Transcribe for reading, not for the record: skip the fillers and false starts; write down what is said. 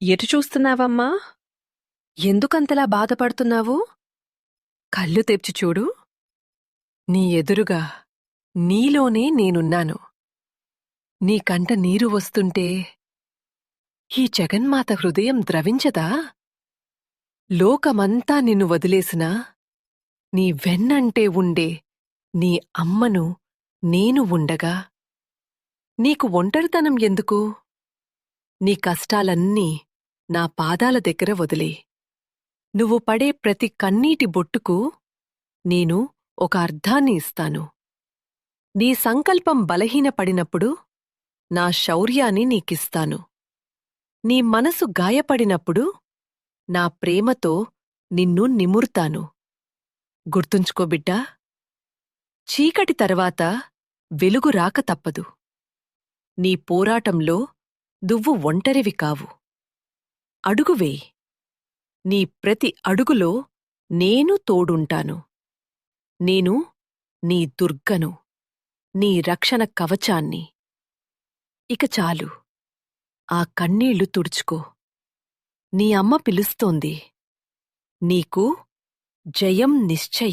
ఎటు చూస్తున్నావమ్మా? ఎందుకంతలా బాధపడుతున్నావు? కళ్ళు తెరిచి చూడు. నీ ఎదురుగా, నీలోనే నేనున్నాను. నీ కంట నీరు వస్తుంటే ఈ జగన్మాత హృదయం ద్రవించదా? లోకమంతా నిన్ను వదిలేసినా నీ వెన్నంటే ఉండే నీ అమ్మను నేను ఉండగా నీకు ఒంటరితనం ఎందుకు? నీ కష్టాలన్నీ నా పాదాల దగ్గర వదిలే. నువ్వు పడే ప్రతి కన్నీటి బొట్టుకు నేను ఒక అర్థాన్ని ఇస్తాను. నీ సంకల్పం బలహీనపడినప్పుడు నా శౌర్యాన్ని నీకిస్తాను. నీ మనసు గాయపడినప్పుడు నా ప్రేమతో నిన్ను నిమురుతాను. గుర్తుంచుకో బిడ్డా, చీకటి తర్వాత వెలుగు రాక తప్పదు. నీ పోరాటంలో నువ్వు ఒంటరివి కావు. అడుగువేయ్. నీ ప్రతి అడుగులో నేను తోడుంటాను. నేను నీ దుర్గను, నీ రక్షణ కవచాన్ని. ఇక చాలు, ఆ కన్నీళ్లు తుడుచుకో. నీ అమ్మ పిలుస్తోంది. నీకు జయం నిశ్చయం.